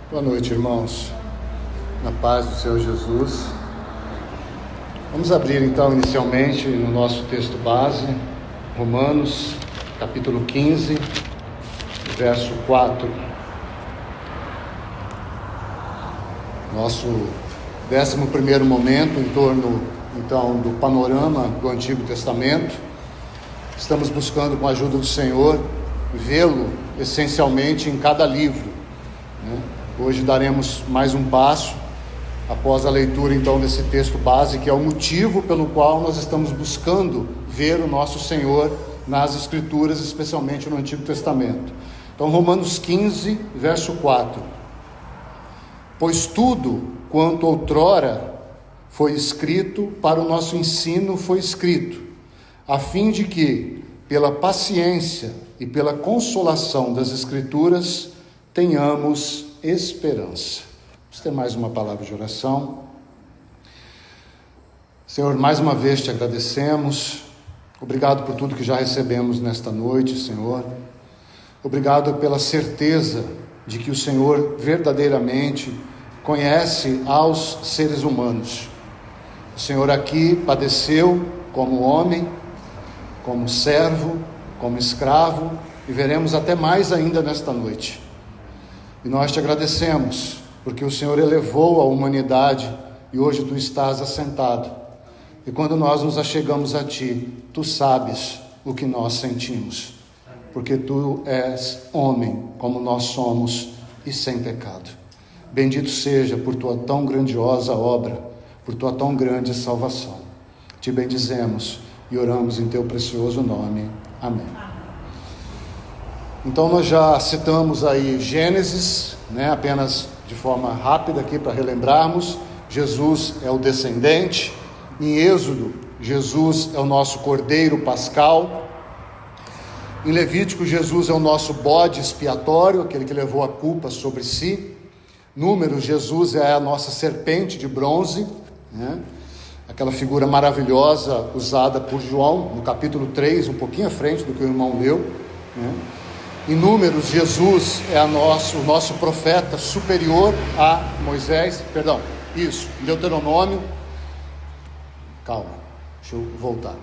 Boa noite, irmãos. Na paz do Senhor Jesus. Vamos abrir então inicialmente no nosso texto base, Romanos, capítulo 15, verso 4. Nosso 11º momento em torno então do panorama do Antigo Testamento. Estamos buscando, com a ajuda do Senhor, vê-lo essencialmente em cada livro, né? Hoje daremos mais um passo após a leitura então desse texto base, que é o motivo pelo qual nós estamos buscando ver o nosso Senhor nas Escrituras, especialmente no Antigo Testamento. Então, Romanos 15, verso 4. Pois tudo quanto outrora foi escrito para o nosso ensino foi escrito, a fim de que, pela paciência e pela consolação das Escrituras, tenhamos esperança. Vamos ter mais uma palavra de oração. Senhor, mais uma vez te agradecemos. Obrigado por tudo que já recebemos nesta noite, Senhor. Obrigado pela certeza de que o Senhor verdadeiramente conhece aos seres humanos. O Senhor aqui padeceu como homem, como servo, como escravo, e veremos até mais ainda nesta noite. E nós te agradecemos, porque o Senhor elevou a humanidade e hoje tu estás assentado. E quando nós nos achegamos a ti, tu sabes o que nós sentimos, porque tu és homem como nós somos e sem pecado. Bendito seja por tua tão grandiosa obra, por tua tão grande salvação. Te bendizemos e oramos em teu precioso nome. Amém. Então nós já citamos aí Gênesis, apenas de forma rápida aqui para relembrarmos. Jesus é o descendente. Em Êxodo, Jesus é o nosso cordeiro pascal. Em Levítico, Jesus é o nosso bode expiatório, aquele que levou a culpa sobre si. Números, Jesus é a nossa serpente de bronze, aquela figura maravilhosa usada por João no capítulo 3, um pouquinho à frente do que o irmão leu. Em Números, Jesus é o nosso profeta superior a Moisés. Em Deuteronômio, calma, deixa eu voltar.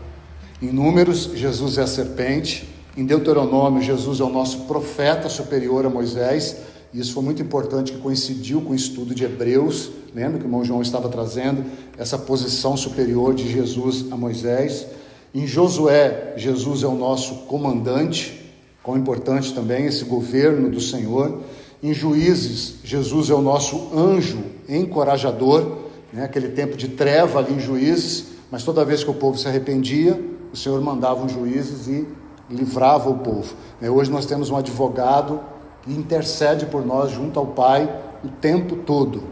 Em Números, Jesus é a serpente. Em Deuteronômio, Jesus é o nosso profeta superior a Moisés. E isso foi muito importante, que coincidiu com o estudo de Hebreus. Lembra que o irmão João estava trazendo essa posição superior de Jesus a Moisés? Em Josué, Jesus é o nosso comandante. Quão importante também esse governo do Senhor. Em Juízes, Jesus é o nosso anjo encorajador, aquele tempo de treva ali em Juízes, mas toda vez que o povo se arrependia, o Senhor mandava os juízes e livrava o povo. Hoje nós temos um advogado que intercede por nós junto ao Pai o tempo todo,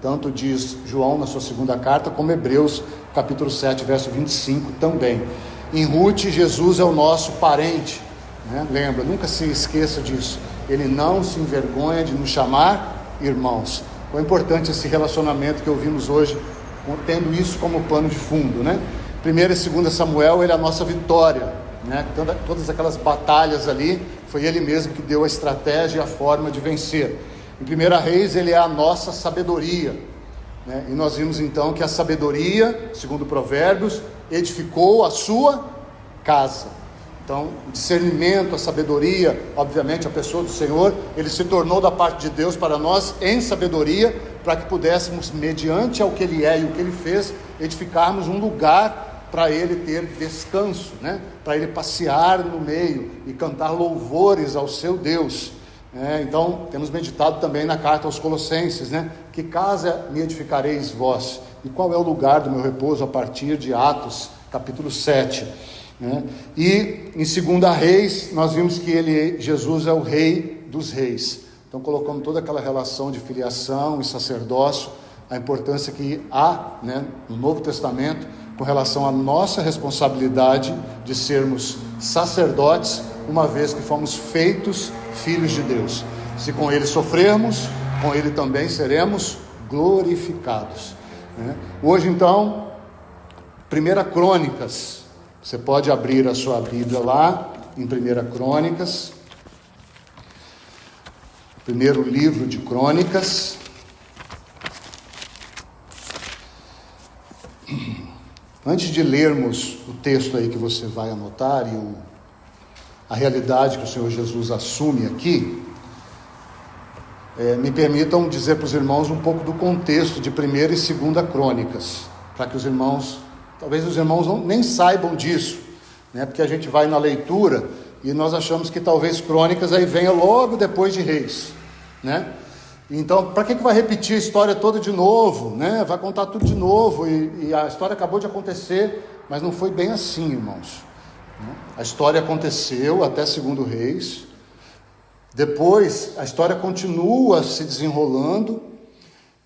tanto diz João na sua segunda carta, como Hebreus capítulo 7, verso 25 também. Em Ruth, Jesus é o nosso parente. Lembra, nunca se esqueça disso. Ele não se envergonha de nos chamar irmãos. Quão importante esse relacionamento que ouvimos hoje, tendo isso como pano de fundo, 1 e 2 Samuel, ele é a nossa vitória, todas aquelas batalhas ali, foi ele mesmo que deu a estratégia e a forma de vencer. Em 1 Reis, ele é a nossa sabedoria, e nós vimos então que a sabedoria, segundo Provérbios, edificou a sua casa. Então, o discernimento, a sabedoria, obviamente a pessoa do Senhor, ele se tornou da parte de Deus para nós em sabedoria, para que pudéssemos, mediante ao que ele é e o que ele fez, edificarmos um lugar para ele ter descanso, para ele passear no meio e cantar louvores ao seu Deus. Então, temos meditado também na carta aos Colossenses, que casa me edificareis vós? E qual é o lugar do meu repouso a partir de Atos, capítulo 7. E em 2 Reis nós vimos que Jesus é o rei dos reis. Então colocamos toda aquela relação de filiação e sacerdócio, a importância que há no Novo Testamento com relação à nossa responsabilidade de sermos sacerdotes, uma vez que fomos feitos filhos de Deus. Se com ele sofrermos, com ele também seremos glorificados. Hoje então, 1 Crônicas. Você pode abrir a sua Bíblia lá, em 1 Crônicas. primeiro livro de Crônicas. Antes de lermos o texto aí que você vai anotar e a realidade que o Senhor Jesus assume aqui, me permitam dizer para os irmãos um pouco do contexto de 1ª e 2ª Crônicas, para que os irmãos, talvez os irmãos nem saibam disso, né? Porque a gente vai na leitura e nós achamos que talvez Crônicas aí venha logo depois de Reis, né? Então, para que vai repetir a história toda de novo, né? Vai contar tudo de novo e a história acabou de acontecer, mas não foi bem assim, irmãos. A história aconteceu até 2º Reis, depois a história continua se desenrolando,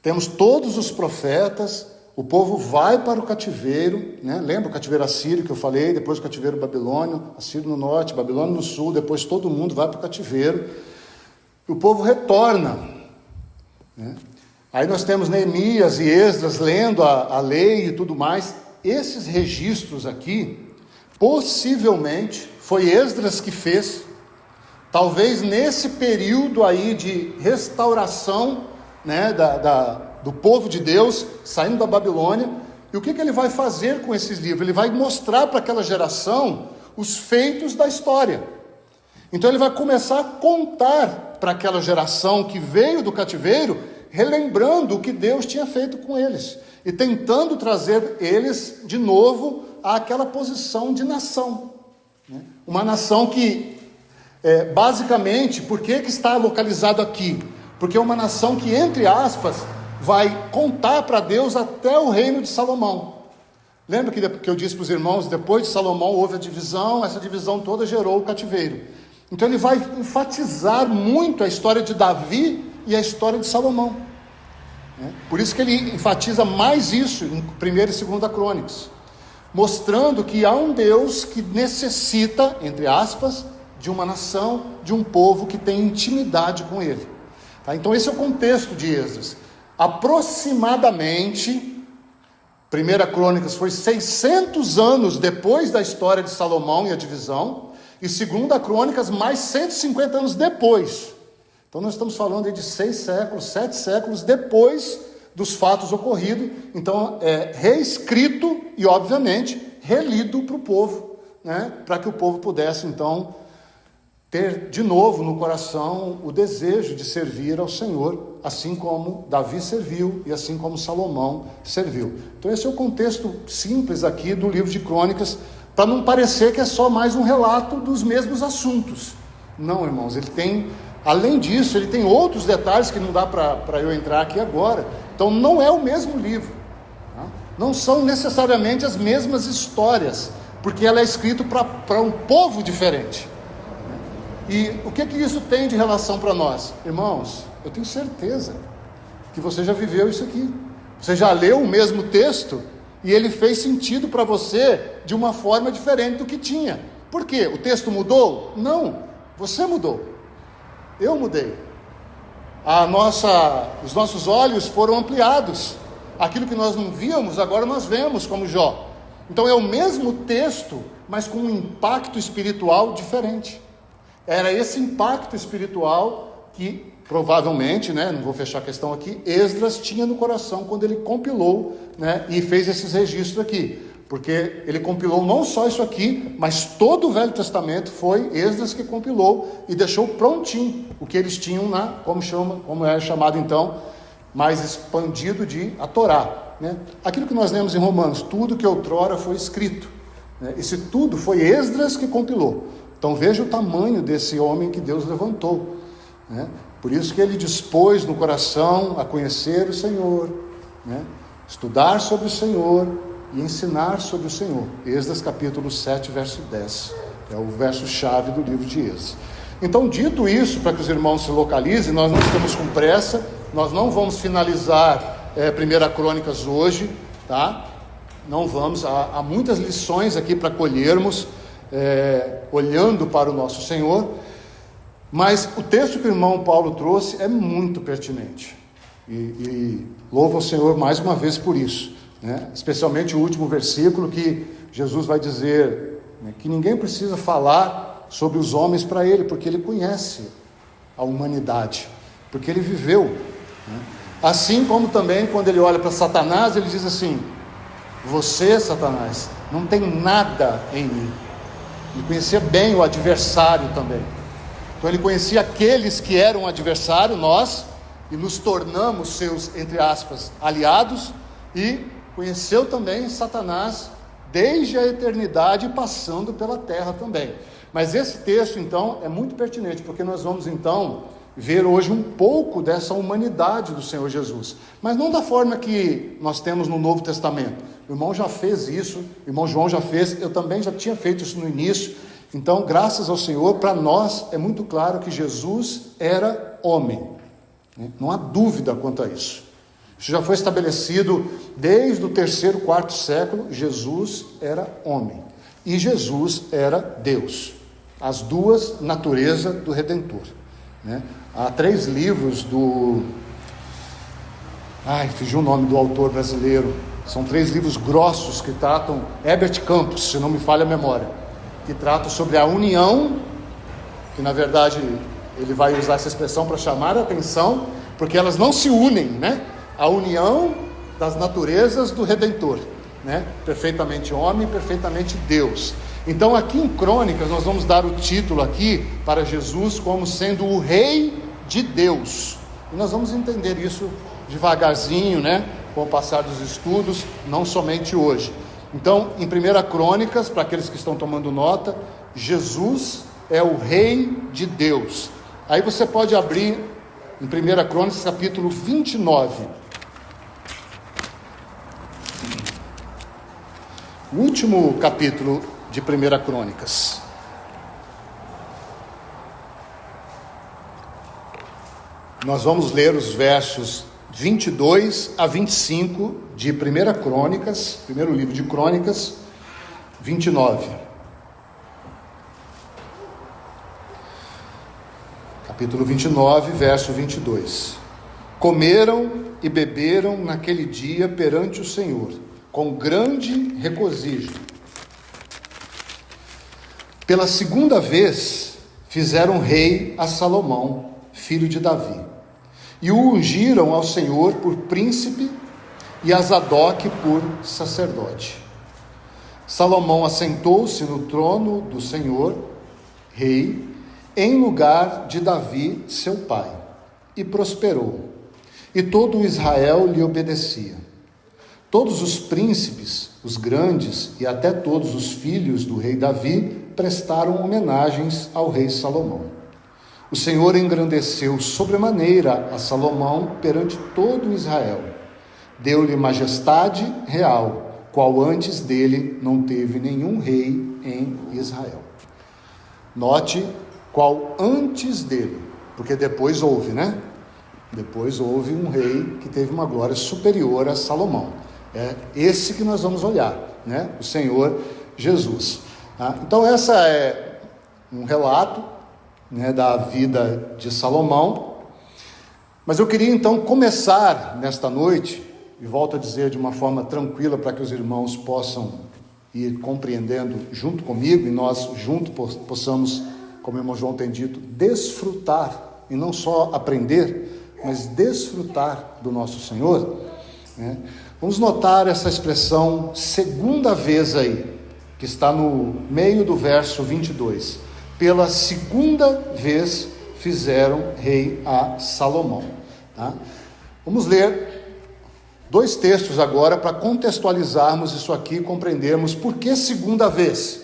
temos todos os profetas, o povo vai para o cativeiro, né? Lembra o cativeiro assírio que eu falei, depois o cativeiro babilônio, assírio no norte, Babilônia no sul, depois todo mundo vai para o cativeiro, e o povo retorna. Aí nós temos Neemias e Esdras lendo a lei e tudo mais. Esses registros aqui, possivelmente, foi Esdras que fez, talvez nesse período aí de restauração, né, do povo de Deus, saindo da Babilônia. E o que ele vai fazer com esses livros? Ele vai mostrar para aquela geração os feitos da história. Então ele vai começar a contar para aquela geração que veio do cativeiro, relembrando o que Deus tinha feito com eles, e tentando trazer eles de novo àquela posição de nação, né? Uma nação que, basicamente, por que está localizado aqui? Porque é uma nação que, entre aspas, vai contar para Deus até o reino de Salomão. Lembra que eu disse para os irmãos, depois de Salomão houve a divisão, essa divisão toda gerou o cativeiro. Então ele vai enfatizar muito a história de Davi e a história de Salomão. Por isso que ele enfatiza mais isso em 1ª e 2ª Crônicas, mostrando que há um Deus que necessita, entre aspas, de uma nação, de um povo que tem intimidade com ele. Tá? Então esse é o contexto de Esdras. Aproximadamente, 1ª Crônicas foi 600 anos depois da história de Salomão e a divisão, e 2ª Crônicas mais 150 anos depois. Então nós estamos falando aí de 6 séculos, 7 séculos depois dos fatos ocorridos. Então é reescrito e obviamente relido para o povo, né? Para que o povo pudesse então ter de novo no coração o desejo de servir ao Senhor, assim como Davi serviu e assim como Salomão serviu. Então esse é o contexto simples aqui do livro de Crônicas, para não parecer que é só mais um relato dos mesmos assuntos. Não, irmãos, ele tem, além disso, ele tem outros detalhes que não dá para eu entrar aqui agora. Então não é o mesmo livro, tá? Não são necessariamente as mesmas histórias, porque ela é escrita para um povo diferente. E o que isso tem de relação para nós? Irmãos, eu tenho certeza que você já viveu isso aqui. Você já leu o mesmo texto e ele fez sentido para você de uma forma diferente do que tinha. Por quê? O texto mudou? Não, você mudou. Eu mudei. Os nossos olhos foram ampliados. Aquilo que nós não víamos, agora nós vemos, como Jó. Então é o mesmo texto, mas com um impacto espiritual diferente. Era esse impacto espiritual que provavelmente, né, não vou fechar a questão aqui, Esdras tinha no coração quando ele compilou, né, e fez esses registros aqui. Porque ele compilou não só isso aqui, mas todo o Velho Testamento foi Esdras que compilou e deixou prontinho o que eles tinham como é chamado então, mais expandido a Torá, né? Aquilo que nós lemos em Romanos, tudo que outrora foi escrito, né? Esse tudo foi Esdras que compilou. Então veja o tamanho desse homem que Deus levantou, né? Por isso que ele dispôs no coração a conhecer o Senhor, né? Estudar sobre o Senhor e ensinar sobre o Senhor. Esdras capítulo 7, verso 10. É o verso-chave do livro de Esdras. Então, dito isso, para que os irmãos se localizem, nós não estamos com pressa, nós não vamos finalizar 1ª Crônicas hoje, tá? Não vamos, há muitas lições aqui para colhermos, olhando para o nosso Senhor, mas o texto que o irmão Paulo trouxe é muito pertinente, e louvo ao Senhor mais uma vez por isso, né? Especialmente o último versículo, que Jesus vai dizer, né, que ninguém precisa falar sobre os homens para ele, porque ele conhece a humanidade, porque ele viveu, né? Assim como também quando ele olha para Satanás, ele diz assim: você, Satanás, não tem nada em mim. Ele conhecia bem o adversário também. Então ele conhecia aqueles que eram adversário, nós, e nos tornamos seus, entre aspas, aliados, e conheceu também Satanás desde a eternidade, passando pela terra também. Mas esse texto então é muito pertinente, porque nós vamos então ver hoje um pouco dessa humanidade do Senhor Jesus, mas não da forma que nós temos no Novo Testamento. O irmão já fez isso, o irmão João já fez, eu também já tinha feito isso no início. Então, graças ao Senhor, para nós é muito claro que Jesus era homem, né? Não há dúvida quanto a isso. Isso já foi estabelecido desde o 3º, 4º século. Jesus era homem e Jesus era Deus, as duas naturezas do Redentor, né? Há 3 livros do... fugiu o nome do autor brasileiro. São 3 livros grossos que tratam, Herbert Campos, se não me falha a memória, que tratam sobre a união, que na verdade ele vai usar essa expressão para chamar a atenção, porque elas não se unem, né? A união das naturezas do Redentor, né? Perfeitamente homem, perfeitamente Deus. Então aqui em Crônicas nós vamos dar o título aqui para Jesus como sendo o Rei de Deus, e nós vamos entender isso devagarzinho, né? Com o passar dos estudos, não somente hoje. Então, em 1 Crônicas, para aqueles que estão tomando nota, Jesus é o Rei de Deus. Aí você pode abrir em 1 Crônicas, capítulo 29. O último capítulo de 1 Crônicas. Nós vamos ler os versos 22 a 25 de 1 Crônicas, primeiro livro de Crônicas, 29. Capítulo 29, verso 22. Comeram e beberam naquele dia perante o Senhor, com grande regozijo. Pela 2ª vez fizeram rei a Salomão, filho de Davi, e o ungiram ao Senhor por príncipe e a Zadok por sacerdote. Salomão assentou-se no trono do Senhor, rei, em lugar de Davi, seu pai, e prosperou, e todo Israel lhe obedecia. Todos os príncipes, os grandes e até todos os filhos do rei Davi prestaram homenagens ao rei Salomão. O Senhor engrandeceu sobremaneira a Salomão perante todo Israel. Deu-lhe majestade real, qual antes dele não teve nenhum rei em Israel. Note, qual antes dele, porque depois houve, né? Depois houve um rei que teve uma glória superior a Salomão. É esse que nós vamos olhar, né? O Senhor Jesus. Então essa é um relato, né, da vida de Salomão. Mas eu queria então começar nesta noite, e volto a dizer de uma forma tranquila para que os irmãos possam ir compreendendo junto comigo, e nós juntos possamos, como o irmão João tem dito, desfrutar, e não só aprender, mas desfrutar do nosso Senhor, né? Vamos notar essa expressão 2ª vez aí, que está no meio do verso 22. Pela 2ª vez fizeram rei a Salomão, tá? Vamos ler 2 textos agora para contextualizarmos isso aqui e compreendermos por que 2ª vez.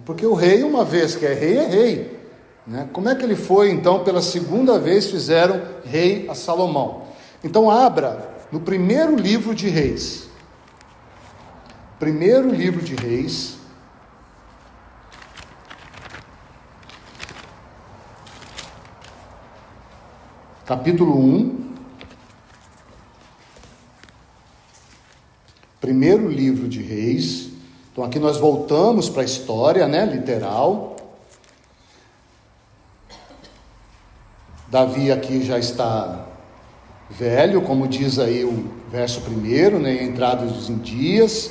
Porque o rei, uma vez que é rei, né? Como é que ele foi então, pela 2ª vez fizeram rei a Salomão? Então abra no 1º livro de Reis. 1º livro de Reis, capítulo 1, 1º livro de Reis. Então aqui nós voltamos para a história, né, literal. Davi aqui já está velho, como diz aí o verso 1, né, entrados em dias.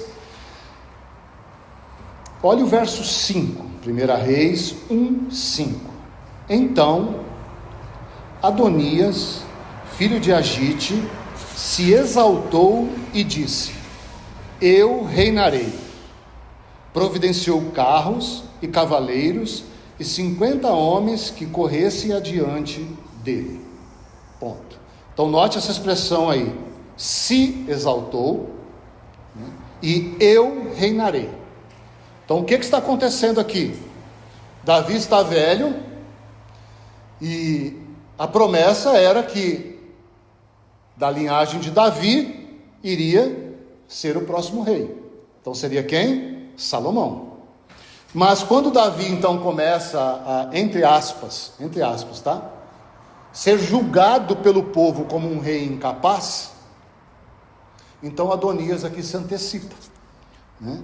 Olha o verso 5, 1 Reis 1, 5. Então Adonias, filho de Agite, se exaltou e disse: eu reinarei. Providenciou carros e cavaleiros e 50 homens que corressem adiante dele. Ponto. Então note essa expressão aí: se exaltou, né, e eu reinarei. Então o que está acontecendo aqui? Davi está velho e a promessa era que da linhagem de Davi iria ser o próximo rei. Então seria quem? Salomão. Mas quando Davi então começa a, entre aspas, tá? Ser julgado pelo povo como um rei incapaz, então Adonias aqui se antecipa, né?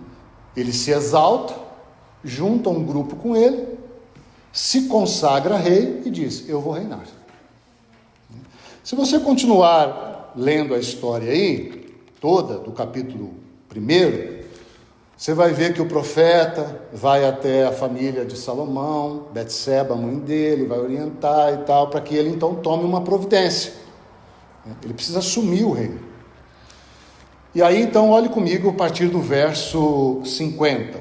Ele se exalta, junta um grupo com ele, se consagra rei e diz: eu vou reinar. Se você continuar lendo a história aí, toda, do capítulo 1, você vai ver que o profeta vai até a família de Salomão, Betseba, a mãe dele, vai orientar e tal, para que ele então tome uma providência. Ele precisa assumir o reino. E aí então olhe comigo a partir do verso 50,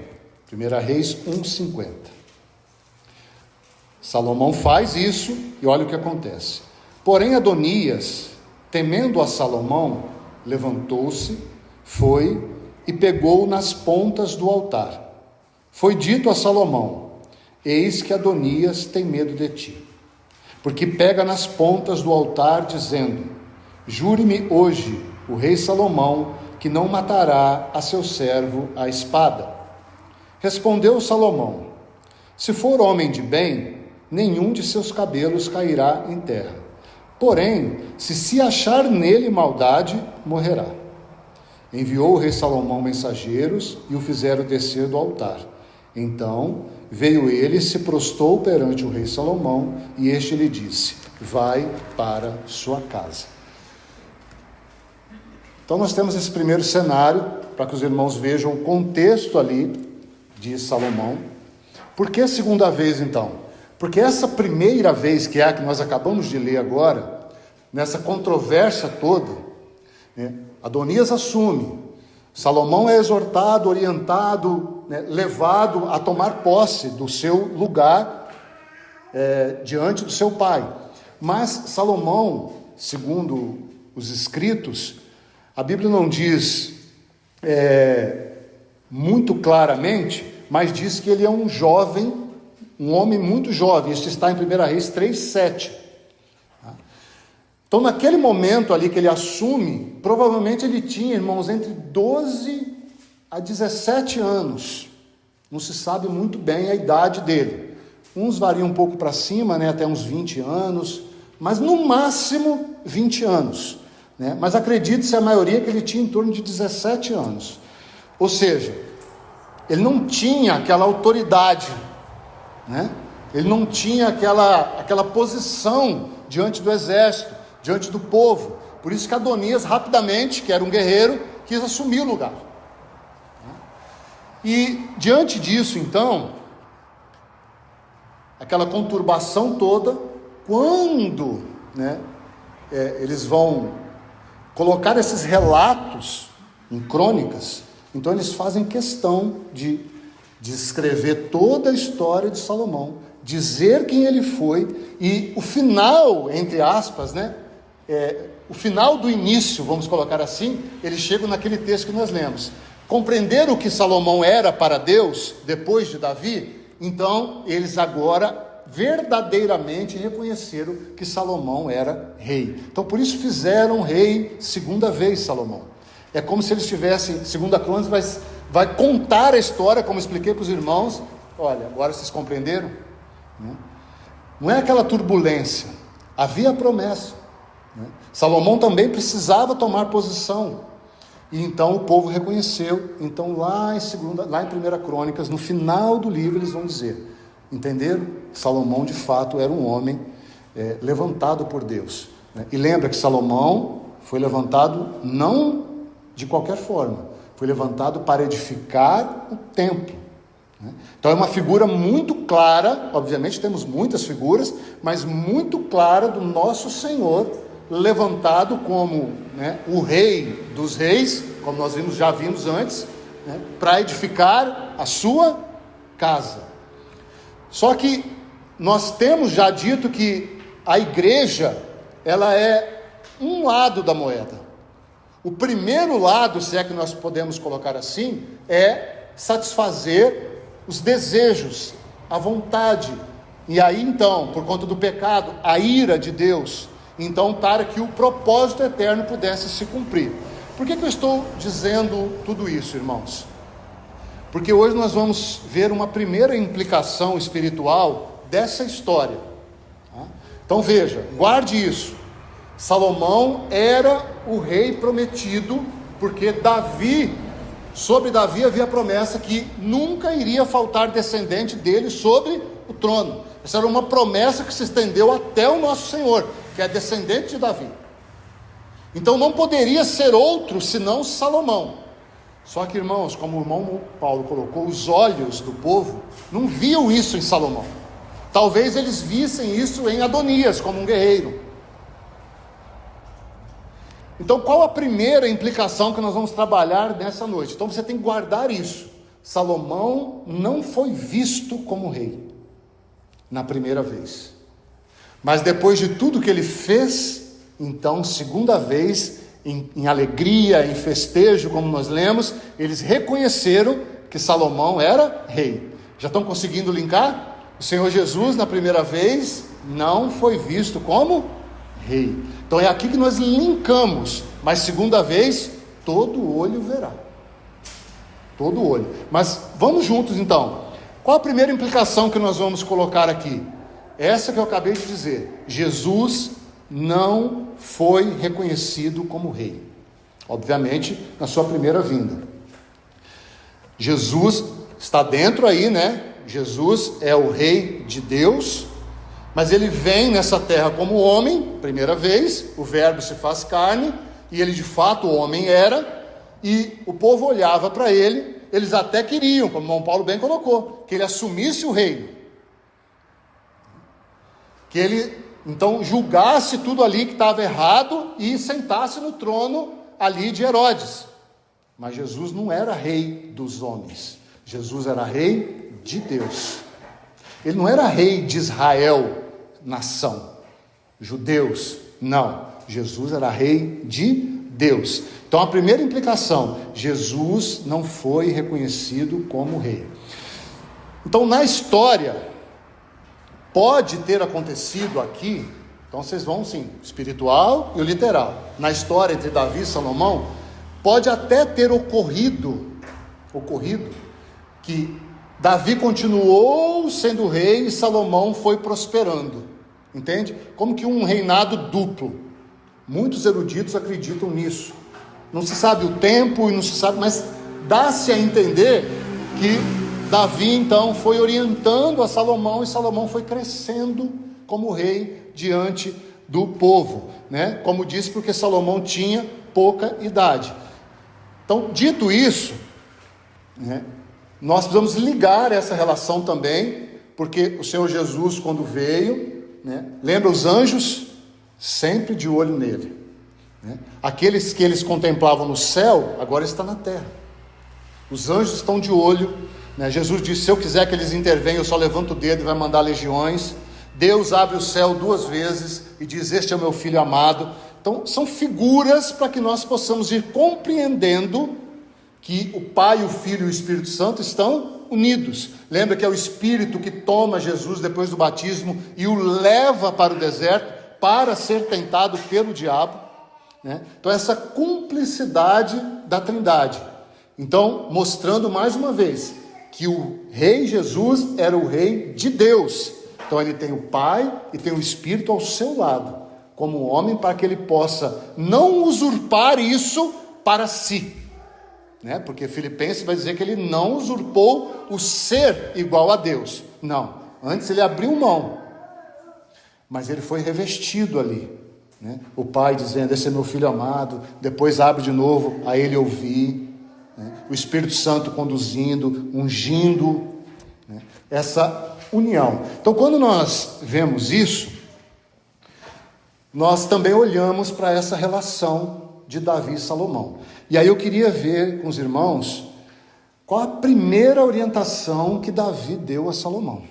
1 Reis 1:50. Salomão faz isso e olha o que acontece. Porém Adonias, temendo a Salomão, levantou-se, foi e pegou nas pontas do altar. Foi dito a Salomão: eis que Adonias tem medo de ti, porque pega nas pontas do altar, dizendo: jure-me hoje o rei Salomão que não matará a seu servo à espada. Respondeu Salomão: se for homem de bem, nenhum de seus cabelos cairá em terra. Porém, se achar nele maldade, morrerá. Enviou o rei Salomão mensageiros e o fizeram descer do altar. Então veio ele e se prostrou perante o rei Salomão, e este lhe disse: vai para sua casa. Então nós temos esse primeiro cenário, para que os irmãos vejam o contexto ali de Salomão. Por que a segunda vez então? Porque essa primeira vez, que é a que nós acabamos de ler agora, nessa controvérsia toda, né, Adonias assume, Salomão é exortado, orientado, né, levado a tomar posse do seu lugar diante do seu pai. Mas Salomão, segundo os escritos, a Bíblia não diz muito claramente, mas diz que ele é um jovem, um homem muito jovem. Isso está em 1 Reis 3:7. Então naquele momento ali que ele assume, provavelmente ele tinha, irmãos, entre 12 a 17 anos. Não se sabe muito bem a idade dele. Uns variam um pouco para cima, né, até uns 20 anos, mas no máximo 20 anos. Né? Mas acredite-se a maioria que ele tinha em torno de 17 anos. Ou seja, ele não tinha aquela autoridade, né? Ele não tinha aquela posição diante do exército, diante do povo. Por isso que Adonias rapidamente, que era um guerreiro, quis assumir o lugar. E diante disso então, aquela conturbação toda, quando, né, eles vão colocar esses relatos em crônicas, então eles fazem questão de escrever toda a história de Salomão, dizer quem ele foi, e o final, entre aspas, né, o final do início, vamos colocar assim, eles chegam naquele texto que nós lemos. Compreender o que Salomão era para Deus, depois de Davi, então eles agora verdadeiramente reconheceram que Salomão era rei. Então por isso fizeram rei segunda vez Salomão. É como se eles tivessem, segunda Crônicas vai contar a história, como expliquei para os irmãos. Olha, agora vocês compreenderam? Não é aquela turbulência, havia a promessa, né? Salomão também precisava tomar posição, e então o povo reconheceu. Então lá em 1 Crônicas, no final do livro, eles vão dizer: entenderam? Salomão de fato era um homem levantado por Deus, né? E lembra que Salomão foi levantado não de qualquer forma, foi levantado para edificar o templo, né? Então é uma figura muito clara, obviamente temos muitas figuras, mas muito clara do nosso Senhor levantado como, né, o rei dos reis, como nós já vimos antes, né, para edificar a sua casa. Só que nós temos já dito que a igreja, ela é um lado da moeda. O primeiro lado, se é que nós podemos colocar assim, é satisfazer os desejos, a vontade, e aí então, por conta do pecado, a ira de Deus, então para que o propósito eterno pudesse se cumprir. Por que eu estou dizendo tudo isso, irmãos? Porque hoje nós vamos ver uma primeira implicação espiritual dessa história. Então veja, guarde isso. Salomão era o rei prometido, porque sobre Davi havia a promessa que nunca iria faltar descendente dele sobre o trono. Essa era uma promessa que se estendeu até o nosso Senhor, que é descendente de Davi. Então não poderia ser outro senão Salomão. Só que, irmãos, como o irmão Paulo colocou, os olhos do povo não viam isso em Salomão. Talvez eles vissem isso em Adonias, como um guerreiro. Então, qual a primeira implicação que nós vamos trabalhar nessa noite? Então, você tem que guardar isso. Salomão não foi visto como rei na primeira vez. Mas depois de tudo que ele fez, então, segunda vez, em alegria, em festejo, como nós lemos, eles reconheceram que Salomão era rei. Já estão conseguindo linkar? O Senhor Jesus, na primeira vez, não foi visto como rei. Então é aqui que nós linkamos, mas segunda vez, todo olho verá. Todo olho. Mas vamos juntos então. Qual a primeira implicação que nós vamos colocar aqui? Essa que eu acabei de dizer. Jesus não foi reconhecido como rei. Obviamente, na sua primeira vinda. Jesus está dentro aí, né? Jesus é o rei de Deus, mas ele vem nessa terra como homem, primeira vez, o verbo se faz carne, e ele de fato o homem era, e o povo olhava para ele, eles até queriam, como o irmão Paulo bem colocou, que ele assumisse o reino, que ele então julgasse tudo ali que estava errado e sentasse no trono ali de Herodes. Mas Jesus não era rei dos homens, Jesus era rei de Deus. Ele não era rei de Israel, nação, judeus, não, Jesus era rei de Deus. Então a primeira implicação, Jesus não foi reconhecido como rei. Então na história, pode ter acontecido aqui, então vocês vão sim, espiritual e o literal, na história entre Davi e Salomão, pode até ter ocorrido que Davi continuou sendo rei e Salomão foi prosperando, entende? Como que um reinado duplo. Muitos eruditos acreditam nisso. Não se sabe o tempo e não se sabe, mas dá-se a entender que Davi então foi orientando a Salomão e Salomão foi crescendo como rei diante do povo, né? Como disse, porque Salomão tinha pouca idade. Então, dito isso, né, nós precisamos ligar essa relação também, porque o Senhor Jesus, quando veio, né, lembra os anjos? Sempre de olho nele, né? Aqueles que eles contemplavam no céu, agora está na terra. Os anjos estão de olho, né? Jesus disse, se eu quiser que eles intervenham, eu só levanto o dedo e vai mandar legiões. Deus abre o céu 2 vezes e diz, este é o meu filho amado. Então são figuras para que nós possamos ir compreendendo que o Pai, o Filho e o Espírito Santo estão unidos. Lembra que é o Espírito que toma Jesus depois do batismo e o leva para o deserto para ser tentado pelo diabo, né? Então essa cumplicidade da Trindade. Então, mostrando mais uma vez que o rei Jesus era o rei de Deus. Então ele tem o Pai e tem o Espírito ao seu lado, como homem, para que ele possa não usurpar isso para si, né? Porque Filipenses vai dizer que ele não usurpou o ser igual a Deus. Não, antes ele abriu mão, mas ele foi revestido ali, né? O pai dizendo, esse é meu filho amado, depois abre de novo, a ele ouvir, né? O Espírito Santo conduzindo, ungindo, né? Essa, essa união. Então, quando nós vemos isso, nós também olhamos para essa relação de Davi e Salomão. E aí eu queria ver com os irmãos qual a primeira orientação que Davi deu a Salomão.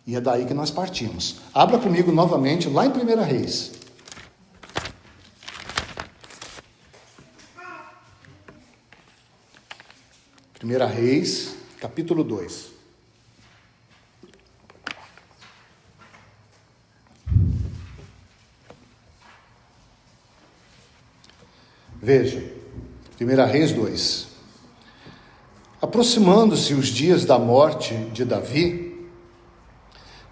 E é daí que nós partimos. Abra comigo novamente lá em 1 Reis. 1 Reis, capítulo 2. Veja, 1 Reis 2. Aproximando-se os dias da morte de Davi,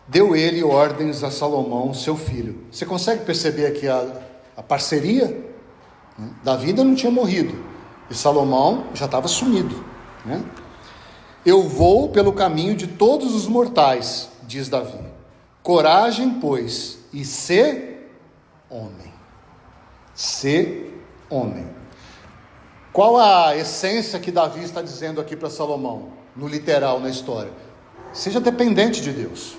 deu ele ordens a Salomão, seu filho. Você consegue perceber aqui a parceria? Davi ainda não tinha morrido, e Salomão já estava sumido, né? Eu vou pelo caminho de todos os mortais, diz Davi. Coragem, pois, e sê homem. Sê homem. Qual a essência que Davi está dizendo aqui para Salomão, no literal, na história? Seja dependente de Deus.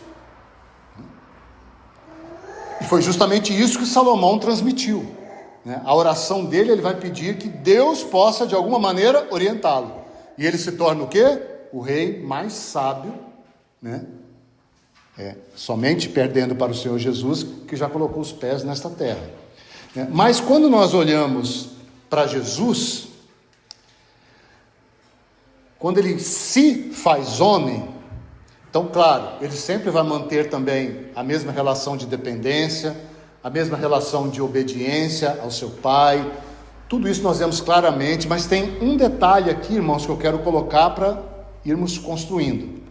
E foi justamente isso que Salomão transmitiu, né? A oração dele, ele vai pedir que Deus possa de alguma maneira orientá-lo. E ele se torna o quê? O rei mais sábio, né? Somente perdendo para o Senhor Jesus, que já colocou os pés nesta terra. Mas quando nós olhamos para Jesus, quando ele se faz homem, então, claro, ele sempre vai manter também a mesma relação de dependência, a mesma relação de obediência ao seu pai. Tudo isso nós vemos claramente, mas tem um detalhe aqui, irmãos, que eu quero colocar para irmos construindo.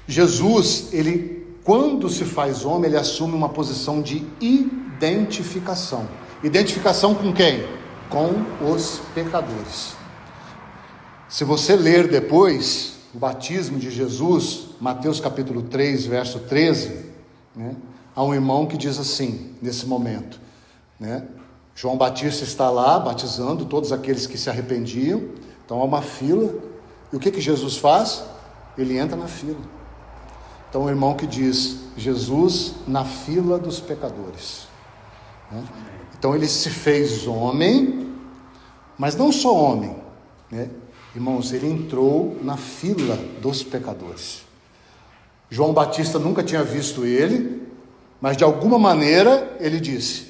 Jesus, ele, quando se faz homem, ele assume uma posição de identificação. Identificação com quem? Com os pecadores. Se você ler depois o batismo de Jesus, Mateus capítulo 3, verso 13, né? Há um irmão que diz assim, nesse momento, né? João Batista está lá, batizando todos aqueles que se arrependiam, então há uma fila, e o que Jesus faz? Ele entra na fila. Então o irmão que diz, Jesus na fila dos pecadores, né? Então ele se fez homem, mas não só homem, né? Irmãos, ele entrou na fila dos pecadores. João Batista nunca tinha visto ele, mas de alguma maneira ele disse,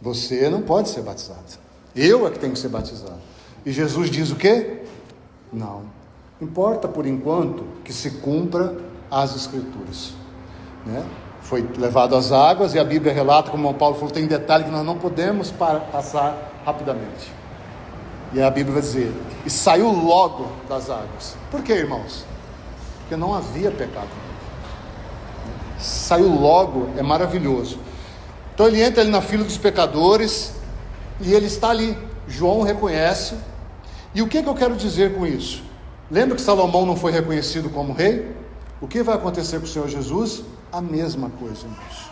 você não pode ser batizado, eu é que tenho que ser batizado. E Jesus diz o quê? Não, importa por enquanto que se cumpra as Escrituras, né? Foi levado às águas, e a Bíblia relata, como o Paulo falou, tem detalhe que nós não podemos passar rapidamente. E a Bíblia vai dizer, e saiu logo das águas. Por quê, irmãos? Porque não havia pecado. Saiu logo, é maravilhoso. Então ele entra ali na fila dos pecadores, e ele está ali. João reconhece. E o que eu quero dizer com isso? Lembra que Salomão não foi reconhecido como rei? O que vai acontecer com o Senhor Jesus? A mesma coisa, irmãos.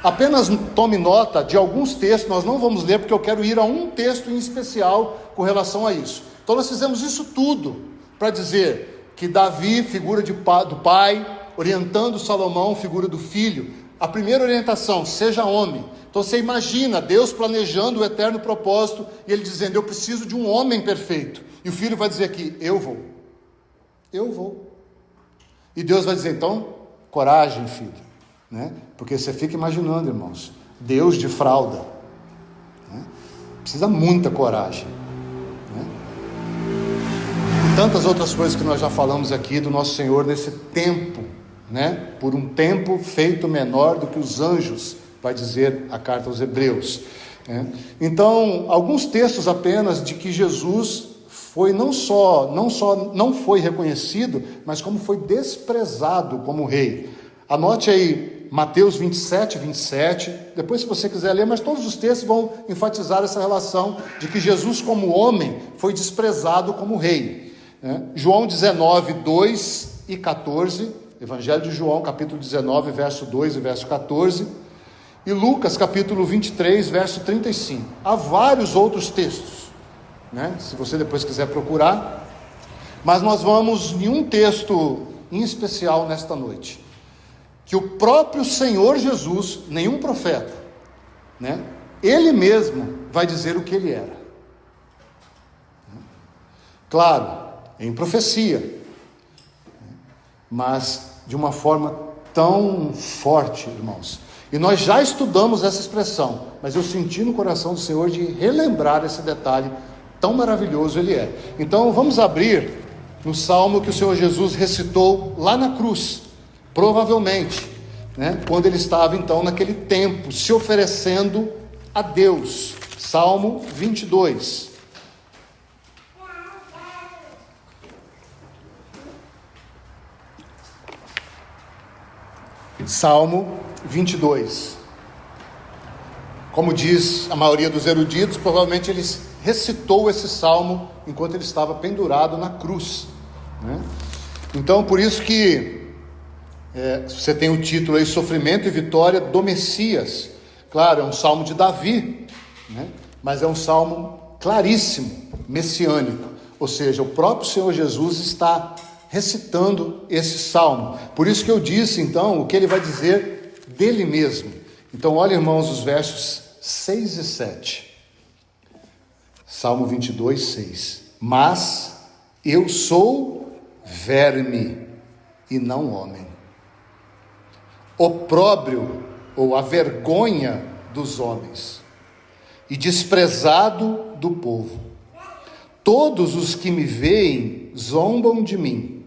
Apenas tome nota de alguns textos, nós não vamos ler, porque eu quero ir a um texto em especial com relação a isso. Então nós fizemos isso tudo para dizer que Davi, figura do pai, orientando Salomão, figura do filho. A primeira orientação, seja homem. Então você imagina Deus planejando o eterno propósito, e ele dizendo, eu preciso de um homem perfeito. E o filho vai dizer aqui, eu vou. E Deus vai dizer, então, coragem, filho, né? Porque você fica imaginando, irmãos, Deus de fralda, né? Precisa muita coragem, né? E tantas outras coisas que nós já falamos aqui do nosso Senhor nesse tempo, né? Por um tempo feito menor do que os anjos, vai dizer a carta aos Hebreus, né? Então, alguns textos apenas de que Jesus foi não foi reconhecido, mas como foi desprezado como rei. Anote aí Mateus 27, 27, depois se você quiser ler, mas todos os textos vão enfatizar essa relação de que Jesus como homem foi desprezado como rei, né? João 19, 2 e 14, Evangelho de João, capítulo 19, verso 2 e verso 14, e Lucas, capítulo 23, verso 35. Há vários outros textos, né? Se você depois quiser procurar, mas nós vamos em um texto em especial nesta noite, que o próprio Senhor Jesus, nenhum profeta, né? Ele mesmo vai dizer o que ele era. Claro, em profecia, mas de uma forma tão forte, irmãos. E nós já estudamos essa expressão, mas eu senti no coração do Senhor de relembrar esse detalhe, tão maravilhoso ele é. Então vamos abrir no salmo que o Senhor Jesus recitou lá na cruz, provavelmente, né, quando ele estava então naquele tempo se oferecendo a Deus. Salmo 22. Salmo 22. Como diz a maioria dos eruditos, provavelmente ele recitou esse salmo enquanto ele estava pendurado na cruz, né? Então, por isso que você tem o título aí, Sofrimento e Vitória do Messias. Claro, é um salmo de Davi, né? Mas é um salmo claríssimo, messiânico. Ou seja, o próprio Senhor Jesus está recitando esse salmo. Por isso que eu disse, então, o que ele vai dizer dele mesmo. Então, olha, irmãos, os versos 6 e 7. Salmo 22, 6. Mas eu sou verme e não homem, opróbrio ou a vergonha dos homens e desprezado do povo. Todos os que me veem zombam de mim,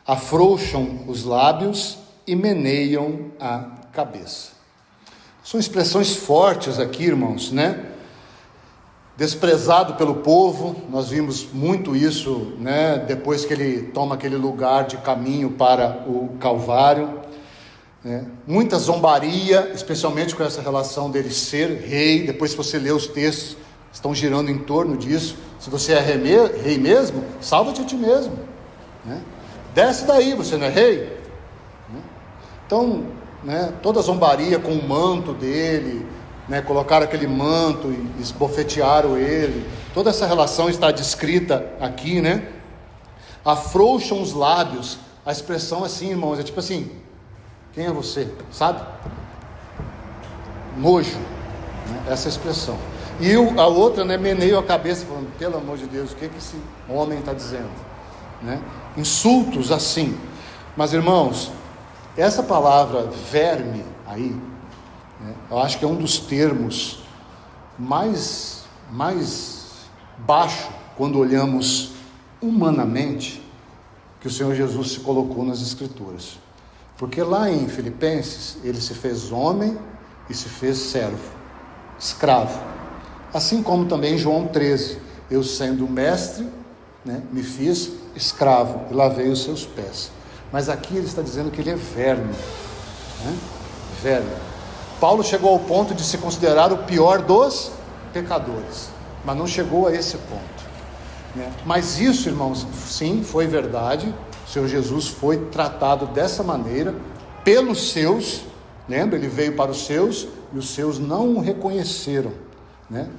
afrouxam os lábios e meneiam a cabeça. São expressões fortes aqui, irmãos, né? Desprezado pelo povo, nós vimos muito isso, né? Depois que ele toma aquele lugar de caminho para o Calvário, né? Muita zombaria, especialmente com essa relação dele ser rei. Depois, se você ler os textos, estão girando em torno disso. Se você é rei mesmo, salva-te a ti mesmo, né? Desce daí, você não é rei? Então, né, toda a zombaria com o manto dele, né, colocaram aquele manto e esbofetearam ele. Toda essa relação está descrita aqui, né? Afrouxam os lábios. A expressão assim, irmãos, é tipo assim: quem é você? Sabe? Nojo, né? Essa expressão. E a outra, né, meneio a cabeça, falando: pelo amor de Deus, o que esse homem está dizendo, né? Insultos assim. Mas, irmãos, essa palavra verme aí, né, eu acho que é um dos termos mais baixo, quando olhamos humanamente, que o Senhor Jesus se colocou nas Escrituras. Porque lá em Filipenses, ele se fez homem e se fez servo, escravo. Assim como também em João 13, eu sendo mestre, né, me fiz escravo e lavei os seus pés. Mas aqui ele está dizendo que ele é verme, né? Verme. Paulo chegou ao ponto de se considerar o pior dos pecadores, mas não chegou a esse ponto, né? Mas isso, irmãos, sim, foi verdade. O Senhor Jesus foi tratado dessa maneira pelos seus. Lembra? Ele veio para os seus e os seus não o reconheceram, né?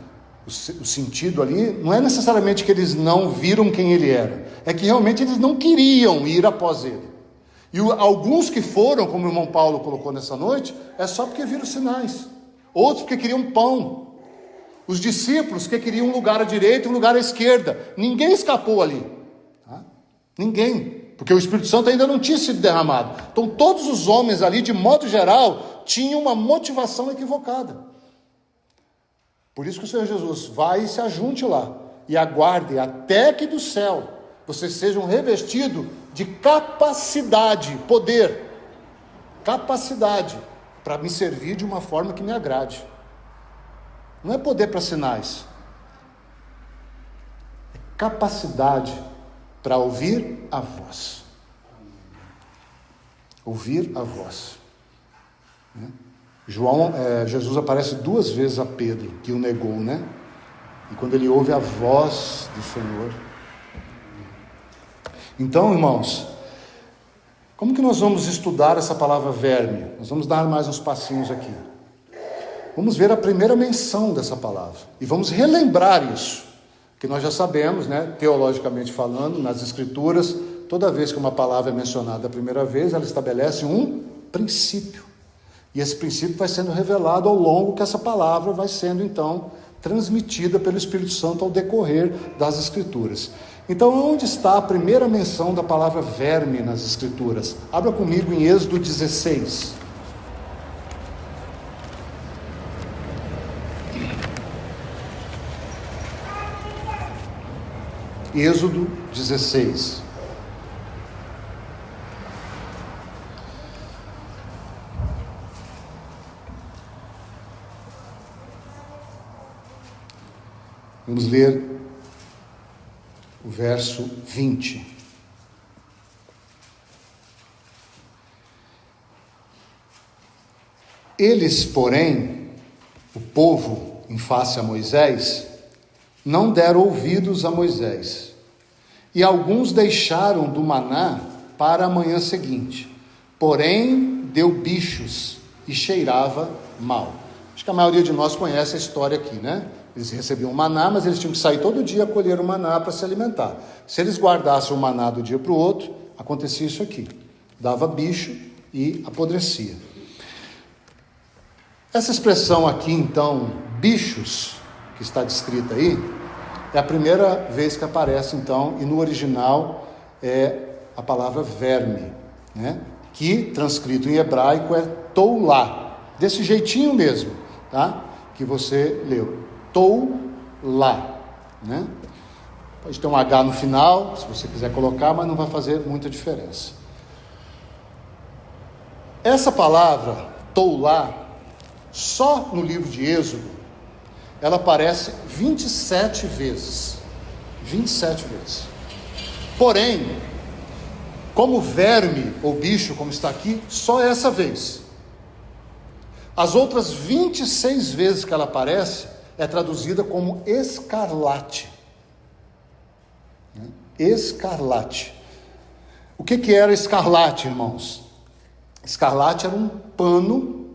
O sentido ali não é necessariamente que eles não viram quem ele era, é que realmente eles não queriam ir após ele. E alguns que foram, como o irmão Paulo colocou nessa noite, é só porque viram sinais. Outros porque queriam pão. Os discípulos que queriam um lugar à direita e um lugar à esquerda. Ninguém escapou ali, tá? Ninguém, porque o Espírito Santo ainda não tinha sido derramado. Então todos os homens ali, de modo geral, tinham uma motivação equivocada. Por isso que o Senhor Jesus vai e se ajunte lá e aguarde até que do céu vocês sejam revestidos de capacidade, poder, capacidade para me servir de uma forma que me agrade. Não é poder para sinais, é capacidade para ouvir a voz. Ouvir a voz, né? Jesus aparece 2 vezes a Pedro, que o negou, né? E quando ele ouve a voz do Senhor. Então, irmãos, como que nós vamos estudar essa palavra verme? Nós vamos dar mais uns passinhos aqui. Vamos ver a primeira menção dessa palavra e vamos relembrar isso, que nós já sabemos, né? Teologicamente falando, nas Escrituras, toda vez que uma palavra é mencionada a primeira vez, ela estabelece um princípio. E esse princípio vai sendo revelado ao longo que essa palavra vai sendo, então, transmitida pelo Espírito Santo ao decorrer das Escrituras. Então, onde está a primeira menção da palavra verme nas Escrituras? Abra comigo em Êxodo 16. Êxodo 16. Vamos ler o verso 20. Eles, porém, o povo, em face a Moisés, não deram ouvidos a Moisés. E alguns deixaram do maná para a manhã seguinte. Porém, deu bichos e cheirava mal. Acho que a maioria de nós conhece a história aqui, né? Eles recebiam maná, mas eles tinham que sair todo dia a colher o maná para se alimentar. Se eles guardassem o maná do dia para o outro, acontecia isso aqui. Dava bicho e apodrecia. Essa expressão aqui, então, bichos, que está descrita aí, é a primeira vez que aparece, então, e no original é a palavra verme, né? Que, transcrito em hebraico, é toulá. Desse jeitinho mesmo, tá? Que você leu. Toulá, né? Pode ter um H no final, se você quiser colocar, mas não vai fazer muita diferença. Essa palavra, toulá, só no livro de Êxodo, ela aparece 27 vezes. 27 vezes. Porém, como verme ou bicho, como está aqui, só essa vez. As outras 26 vezes que ela aparece, é traduzida como escarlate. Escarlate. O que era escarlate, irmãos? Escarlate era um pano,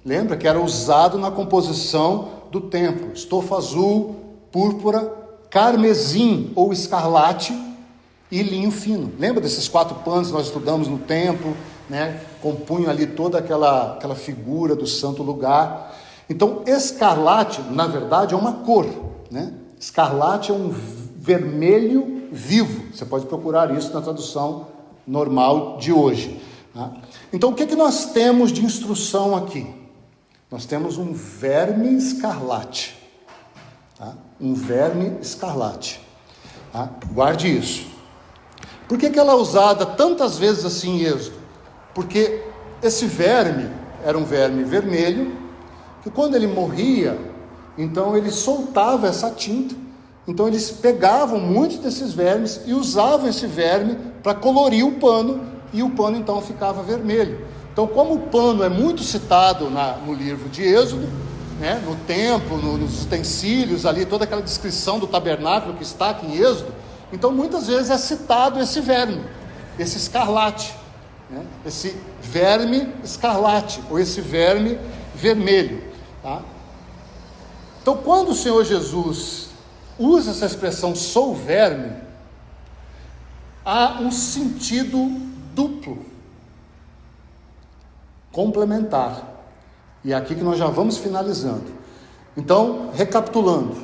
lembra? Que era usado na composição do templo. Estofa azul, púrpura, carmesim ou escarlate e linho fino. Lembra desses 4 panos que nós estudamos no templo, né? Compunham ali toda aquela figura do santo lugar. Então, escarlate, na verdade, é uma cor, né? Escarlate é um vermelho vivo. Você pode procurar isso na tradução normal de hoje. Tá? Então, o que nós temos de instrução aqui? Nós temos um verme escarlate. Tá? Um verme escarlate. Tá? Guarde isso. Por que ela é usada tantas vezes assim em Êxodo? Porque esse verme era um verme vermelho, que quando ele morria, então ele soltava essa tinta. Então eles pegavam muitos desses vermes e usavam esse verme para colorir o pano, e o pano então ficava vermelho. Então, como o pano é muito citado no livro de Êxodo, né, no templo, nos utensílios ali, toda aquela descrição do tabernáculo que está aqui em Êxodo, então muitas vezes é citado esse verme, esse escarlate, né, esse verme escarlate, ou esse verme vermelho. Tá? Então, quando o Senhor Jesus usa essa expressão sou verme, há um sentido duplo, complementar, e é aqui que nós já vamos finalizando. Então, recapitulando,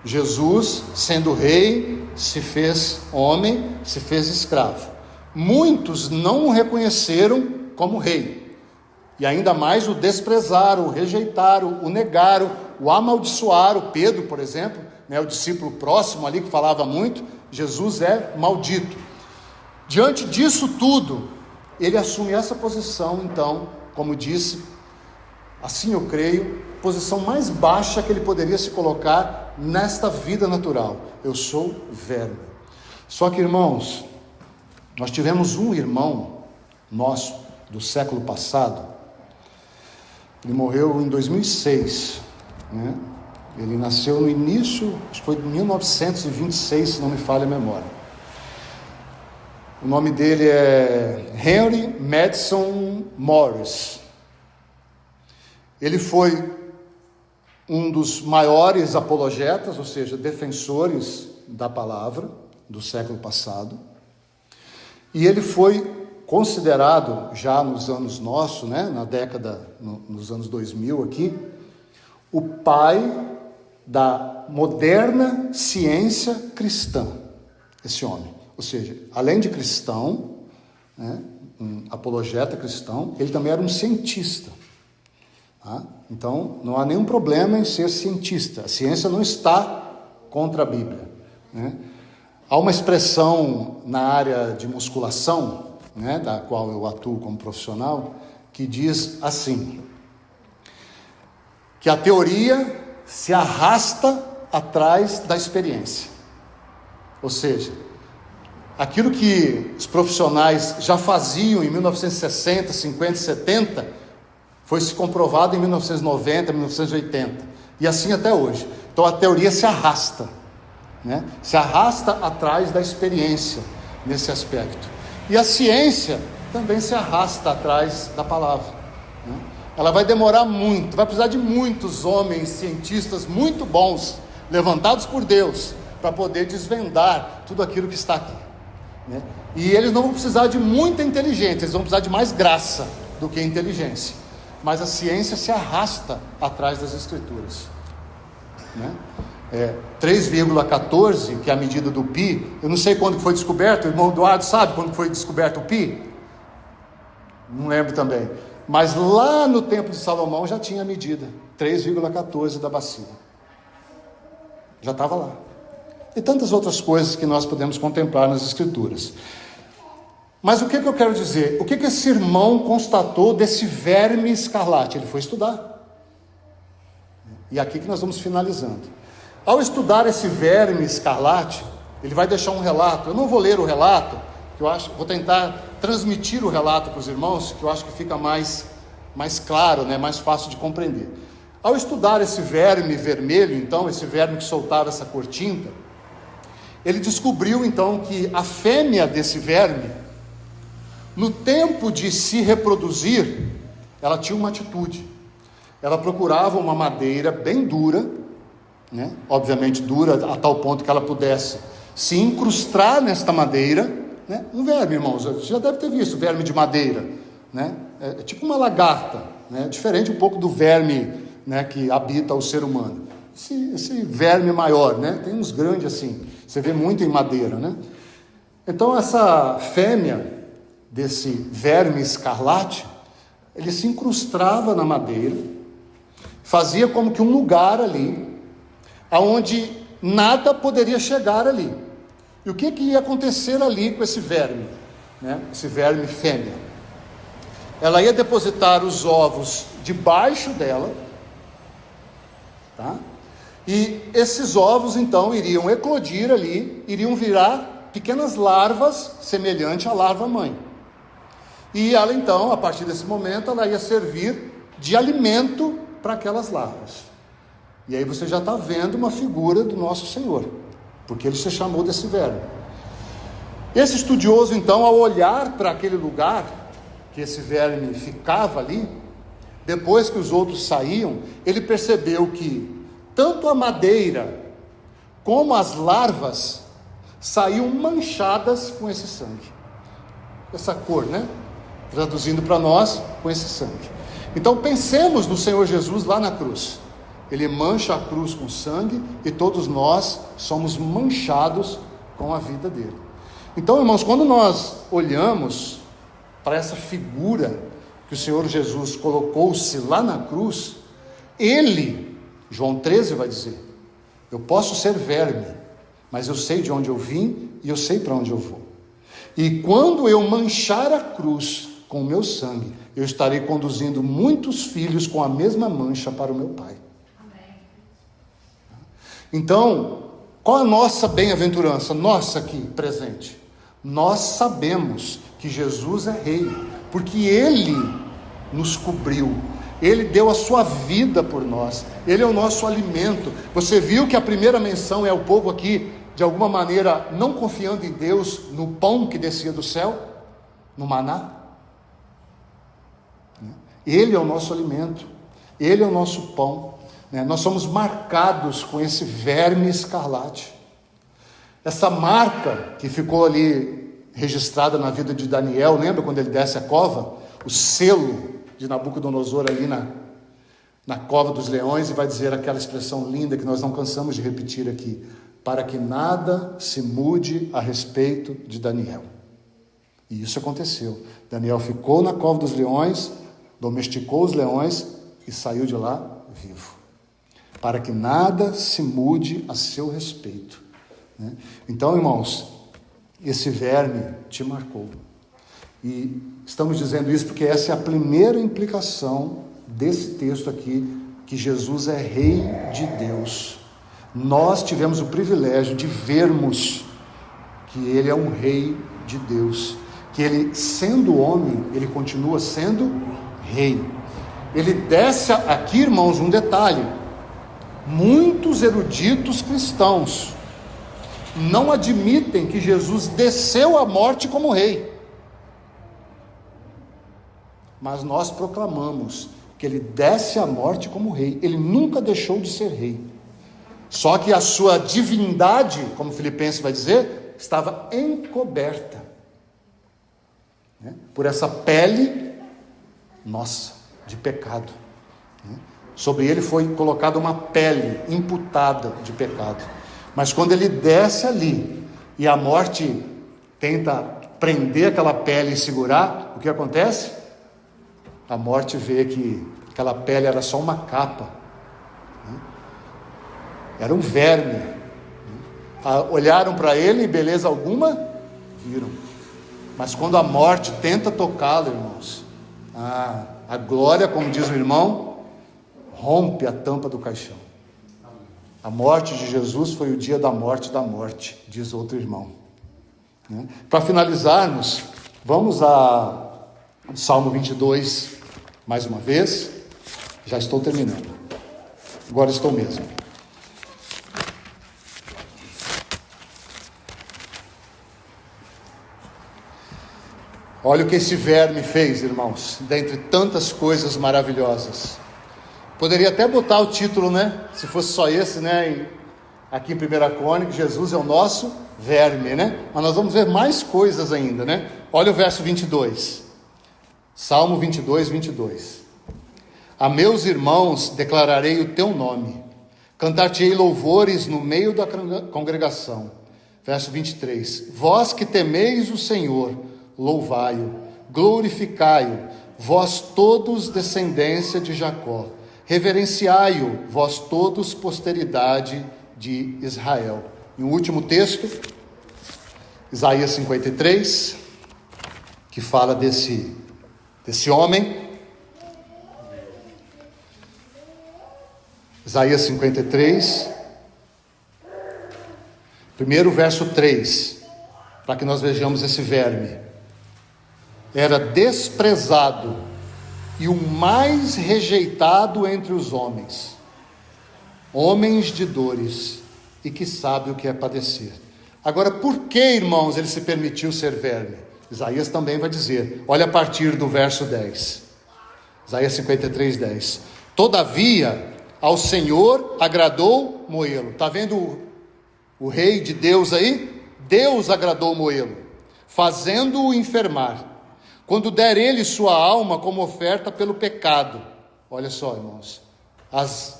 Jesus, sendo rei, se fez homem, se fez escravo. Muitos não o reconheceram como rei, e ainda mais o desprezaram, o rejeitaram, o negaram, o amaldiçoaram. Pedro, por exemplo, né, o discípulo próximo ali que falava muito, Jesus é maldito. Diante disso tudo, ele assume essa posição, então, como disse, assim eu creio, posição mais baixa que ele poderia se colocar nesta vida natural. Eu sou verme. Só que, irmãos, nós tivemos um irmão nosso do século passado. Ele morreu em 2006, né? Ele nasceu no início, acho que foi em 1926, se não me falha a memória. O nome dele é Henry Madison Morris. Ele foi um dos maiores apologetas, ou seja, defensores da palavra do século passado. E ele foi considerado já nos anos nossos, né, na década, nos anos 2000 aqui, o pai da moderna ciência cristã, esse homem. Ou seja, além de cristão, né, um apologeta cristão, ele também era um cientista. Tá? Então, não há nenhum problema em ser cientista. A ciência não está contra a Bíblia. Né? Há uma expressão na área de musculação, né, da qual eu atuo como profissional, que diz assim, que a teoria se arrasta atrás da experiência. Ou seja, aquilo que os profissionais já faziam em 1960, 50, 70, foi se comprovado em 1990, 1980, e assim até hoje. Então a teoria se arrasta, né? Se arrasta atrás da experiência nesse aspecto. E a ciência também se arrasta atrás da palavra, né? Ela vai demorar muito, vai precisar de muitos homens, cientistas muito bons, levantados por Deus, para poder desvendar tudo aquilo que está aqui, né? E eles não vão precisar de muita inteligência, eles vão precisar de mais graça do que inteligência. Mas a ciência se arrasta atrás das Escrituras, né? 3,14, que é a medida do pi, eu não sei quando foi descoberto, o irmão Eduardo sabe quando foi descoberto o pi? Não lembro também, mas lá no tempo de Salomão já tinha a medida, 3,14 da bacia, já estava lá. E tantas outras coisas que nós podemos contemplar nas Escrituras. Mas o que eu quero dizer? O que esse irmão constatou desse verme escarlate? Ele foi estudar. E é aqui que nós vamos finalizando. Ao estudar esse verme escarlate, ele vai deixar um relato. Eu não vou ler o relato, que eu acho, vou tentar transmitir o relato para os irmãos, que eu acho que fica mais claro, né? Mais fácil de compreender. Ao estudar esse verme vermelho, então, esse verme que soltava essa cor tinta, ele descobriu então que a fêmea desse verme, no tempo de se reproduzir, ela tinha uma atitude. Ela procurava uma madeira bem dura, né? Obviamente dura a tal ponto que ela pudesse se incrustar nesta madeira, né? Um verme, irmãos, você já deve ter visto verme de madeira, né? É tipo uma lagarta, né? Diferente um pouco do verme, né, que habita o ser humano. Esse verme maior, né? Tem uns grandes assim, você vê muito em madeira, né? Então essa fêmea desse verme escarlate, ele se incrustava na madeira, fazia como que um lugar ali, aonde nada poderia chegar ali. E o que ia acontecer ali com esse verme, né? Esse verme fêmea? Ela ia depositar os ovos debaixo dela, tá? E esses ovos então iriam eclodir ali, iriam virar pequenas larvas semelhantes à larva mãe. E ela então, a partir desse momento, ela ia servir de alimento para aquelas larvas. E aí você já está vendo uma figura do nosso Senhor, porque ele se chamou desse verme. Esse estudioso então, ao olhar para aquele lugar que esse verme ficava ali, depois que os outros saíam, ele percebeu que tanto a madeira como as larvas saíam manchadas com esse sangue, essa cor, né? Traduzindo para nós, com esse sangue. Então pensemos no Senhor Jesus lá na cruz. Ele mancha a cruz com sangue e todos nós somos manchados com a vida dele. Então, irmãos, quando nós olhamos para essa figura que o Senhor Jesus colocou-se lá na cruz, ele, João 13 vai dizer, eu posso ser verme, mas eu sei de onde eu vim e eu sei para onde eu vou. E quando eu manchar a cruz com o meu sangue, eu estarei conduzindo muitos filhos com a mesma mancha para o meu Pai. Então, qual a nossa bem-aventurança, nossa aqui presente? Nós sabemos que Jesus é Rei, porque Ele nos cobriu, Ele deu a sua vida por nós, Ele é o nosso alimento. Você viu que a primeira menção é o povo aqui, de alguma maneira, não confiando em Deus, no pão que descia do céu, no maná? Ele é o nosso alimento, Ele é o nosso pão. Nós somos marcados com esse verme escarlate. Essa marca que ficou ali registrada na vida de Daniel. Lembra quando ele desce a cova? O selo de Nabucodonosor ali na cova dos leões, e vai dizer aquela expressão linda que nós não cansamos de repetir aqui: para que nada se mude a respeito de Daniel. E isso aconteceu. Daniel ficou na cova dos leões, domesticou os leões e saiu de lá vivo. Para que nada se mude a seu respeito. Então, irmãos, esse verme te marcou. E estamos dizendo isso porque essa é a primeira implicação desse texto aqui, que Jesus é Rei de Deus. Nós tivemos o privilégio de vermos que Ele é um Rei de Deus, que Ele, sendo homem, Ele continua sendo Rei. Ele desce aqui, irmãos, um detalhe: muitos eruditos cristãos não admitem que Jesus desceu à morte como Rei, mas nós proclamamos que Ele desce à morte como Rei. Ele nunca deixou de ser Rei, só que a sua divindade, como Filipenses vai dizer, estava encoberta por essa pele nossa de pecado. Sobre Ele foi colocada uma pele imputada de pecado. Mas quando Ele desce ali e a morte tenta prender aquela pele e segurar, o que acontece? A morte vê que aquela pele era só uma capa, era um verme. Olharam para Ele e beleza alguma viram. Mas quando a morte tenta tocá-lo, irmãos, a glória, como diz o irmão, rompe a tampa do caixão. A morte de Jesus foi o dia da morte, diz outro irmão. Para finalizarmos, vamos a Salmo 22, mais uma vez. Já estou terminando. Agora estou mesmo. Olha o que esse verme fez, irmãos, dentre tantas coisas maravilhosas. Poderia até botar o título, se fosse só esse, aqui em 1 Crônicas, Jesus é o nosso verme, Mas nós vamos ver mais coisas ainda, Olha o verso 22. Salmo 22, 22. A meus irmãos declararei o teu nome, cantar-te-ei louvores no meio da congregação. Verso 23. Vós que temeis o Senhor, louvai-o, glorificai-o, vós todos descendência de Jacó, reverenciai-o, vós todos posteridade de Israel. E o último texto, Isaías 53, que fala desse homem. Isaías 53, primeiro verso 3, para que nós vejamos esse verme. Era desprezado e o mais rejeitado entre os homens, homens de dores, e que sabe o que é padecer. Agora, por que, irmãos, ele se permitiu ser verme? Isaías também vai dizer, olha a partir do verso 10, Isaías 53, 10. Todavia, ao Senhor agradou moê-lo. Está vendo o Rei de Deus aí? Deus agradou moê-lo, fazendo-o enfermar, quando der ele sua alma como oferta pelo pecado. Olha só, irmãos,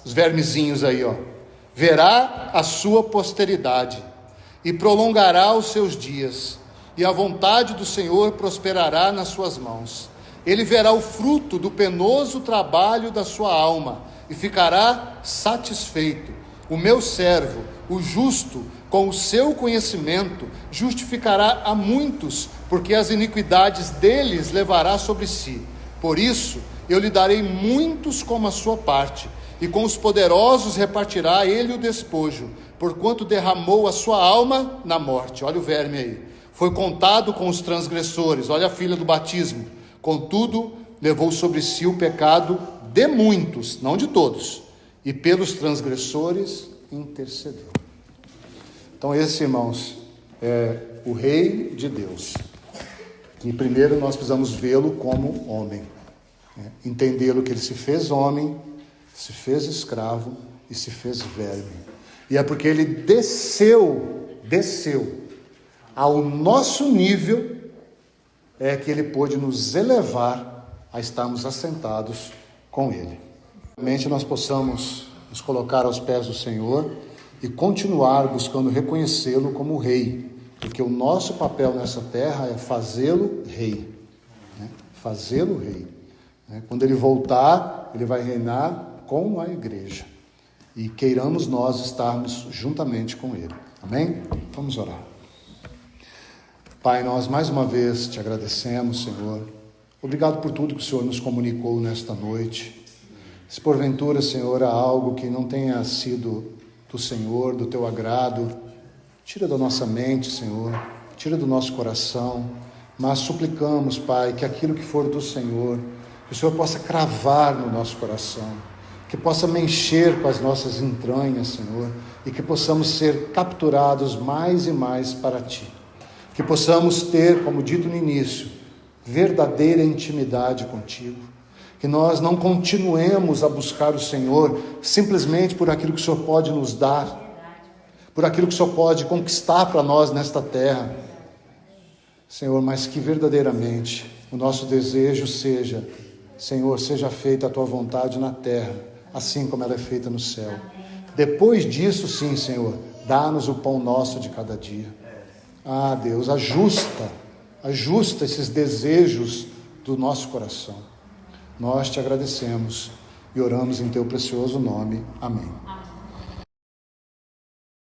os vermezinhos aí, verá a sua posteridade, e prolongará os seus dias, e a vontade do Senhor prosperará nas suas mãos. Ele verá o fruto do penoso trabalho da sua alma, e ficará satisfeito. O meu servo, o justo, com o seu conhecimento, justificará a muitos, porque as iniquidades deles levará sobre si. Por isso, eu lhe darei muitos como a sua parte, e com os poderosos repartirá ele o despojo, porquanto derramou a sua alma na morte. Olha o verme aí. Foi contado com os transgressores. Olha a filha do batismo. Contudo, levou sobre si o pecado de muitos, não de todos, e pelos transgressores intercedeu. Então esse, irmãos, é o Rei de Deus. E primeiro nós precisamos vê-lo como homem, entendê-lo que ele se fez homem, se fez escravo e se fez verme. E é porque ele desceu ao nosso nível, é que Ele pôde nos elevar a estarmos assentados com Ele. Realmente nós possamos nos colocar aos pés do Senhor e continuar buscando reconhecê-lo como Rei, porque o nosso papel nessa terra é fazê-lo Rei, né? Fazê-lo Rei. Quando Ele voltar, Ele vai reinar com a igreja, e queiramos nós estarmos juntamente com Ele. Amém? Vamos orar. Pai, nós mais uma vez te agradecemos, Senhor. Obrigado por tudo que o Senhor nos comunicou nesta noite. Se porventura, Senhor, há algo que não tenha sido do Senhor, do teu agrado, tira da nossa mente, Senhor, tira do nosso coração, mas suplicamos, Pai, que aquilo que for do Senhor, que o Senhor possa cravar no nosso coração, que possa mexer com as nossas entranhas, Senhor, e que possamos ser capturados mais e mais para Ti. Que possamos ter, como dito no início, verdadeira intimidade contigo. Que nós não continuemos a buscar o Senhor simplesmente por aquilo que o Senhor pode nos dar, por aquilo que o Senhor pode conquistar para nós nesta terra, Senhor, mas que verdadeiramente o nosso desejo seja, Senhor, seja feita a Tua vontade na terra, assim como ela é feita no céu. Depois disso, sim, Senhor, dá-nos o pão nosso de cada dia. Ah, Deus, ajusta esses desejos do nosso coração. Nós te agradecemos e oramos em teu precioso nome. Amém.